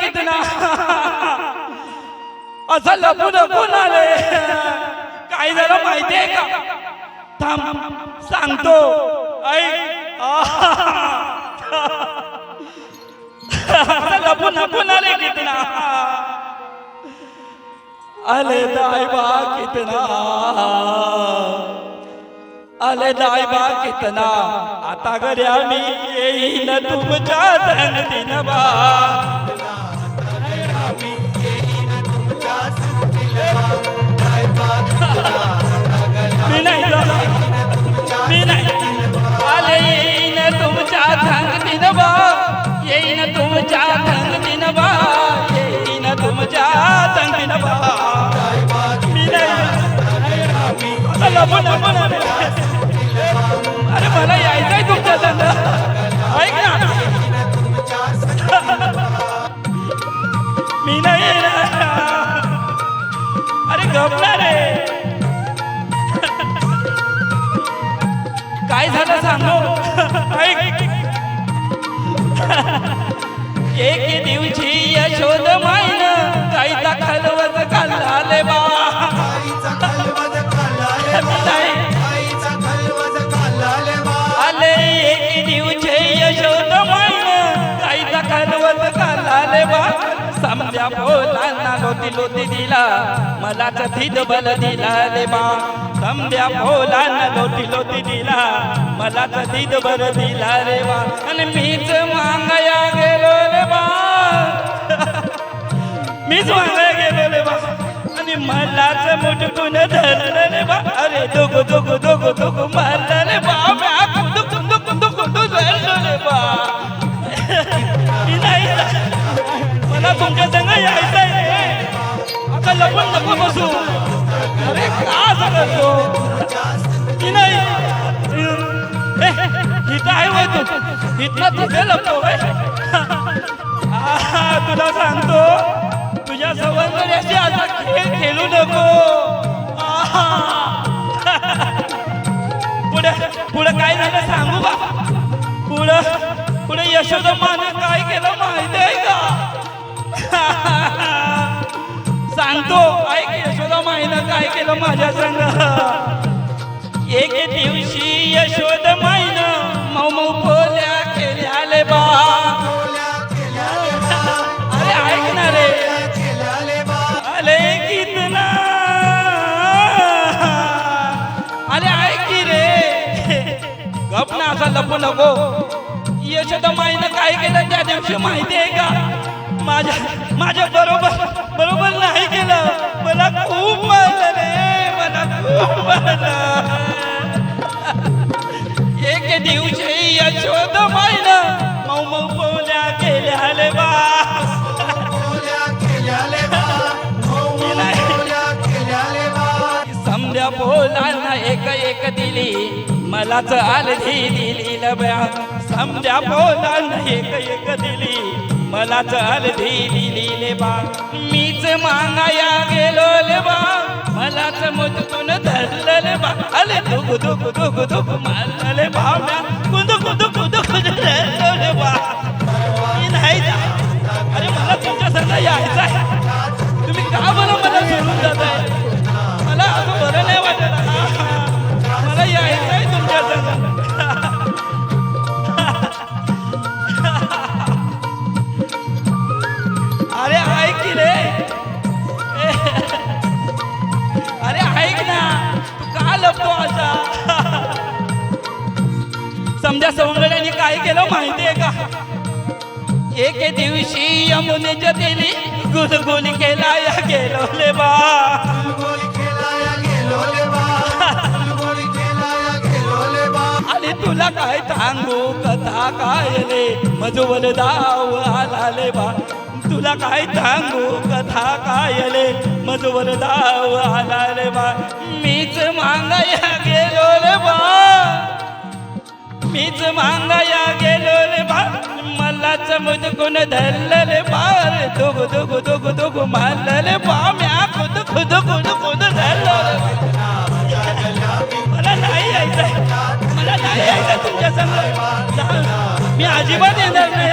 कितना असं लपून लपून आले काय झालं माहितीये का थांब सांगतो ऐक असं लपून लपून आले कितना आले दाईबा कितना आले दाईबा कितना आता घरी आम्ही येईन तुमच्या संगतीन बा मी नाही आले येईन तुमच्या संगतीन बा येईन तुमच्या संगतीन बा येईन तुमच्या संगतीन बा मी नाही लपून लपून अरे मला यायचंय तुमच्या संग ऐक ना मी नाही अरे गपना रे काय झालं सांगू ऐक एक दिवशी यशोद माईन गाईचा खलवत खाल्ला बा आले एक दिवशी यशोद माईन गाईचा खलवत खाल्ला बा समजा भोलांना लोटी लोटी दिला मलाच धीद बल दिला रे बा समजा भोलांना लोटी लोटी दिला मलाच धीद बल दिला रे बा आणि मीच मागाया गेलो रे बा मीच मागाया गेलो रे बा आणि मलाच मुठकून धरलं रे बा अरे दोघ दोघ दोघ दोघ मारलं रे बा दुख दुख दुख दुख धरलं रे बा नाही मला तुमच्या संग यायचंय आता लपून नको बसू अरे का करतो की नाही इथं आहे वय तू इथनं तिथे लपतो तुला सांगतो तुझ्या सवंगड्याशी आता खेळ खेळू नको पुढे पुढे काय झालं सांगू बा पुढे यशोदम्माने काय केलं माहिती आहे का सांगतो ऐक यशोदामाईनं काय केलं माझ्या संग एक दिवशी यशोदामाईनं मऊ मऊ बोल्या केल्या बा अरे ऐक ना रे अरे कितना अरे ऐक की रे गप ना असा लपू नको यशोदामाईनं काय केलं त्या दिवशी माहिती आहे का माझ्या बरोबर नाही केलं मला खूप मारलं रे मला खूप मारलं एक दिवशी यशोदामाईनं मऊ मऊ बोल्या केल्या रे बा समद्या बोलांना एक एक दिली मलाच आलधी दिली लब्या समद्या बोलांना एक एक दिली मलाच आलधी दिली ले बा मीच मागाया गेलो ले बा मलाच मुठकून धरलं ले बा अरे दुख दुख दुख दुख मारलं ले बा कुदुक दुख दुख धरलं ले बा मी नाही जा अरे मला तुमच्या संग यायचं आहे तुम्ही का बरं मला सोडून जाताय मला असं बरं नाही वाटत मला यायचं आहे तुमच्या संग अरे ऐक की रे अरे ऐक ना तू का लपतो आता समजा सवंगड्याने काय केलं माहितीये का एक दिवशी यमुनेच्या दिली गुलगुल केला या गेलो ले बा आणि तुला काय सांगू कथा काय रे मजवल दाव आला ले बा तुला काय सांगू कथा काय रे मजवल दाव आला रे बा मीच मागाया गेलो रे बा मीच मागाया गेलो रे बा मलाच मुदकून धरलं रे बा रे दोघ दोघ दोघ दोघ मारलं रे बा म्या खुद खुद खुद खुद धरलं रे मला नाही यायचंय तुमच्या संग मी अजिबात येणार नाही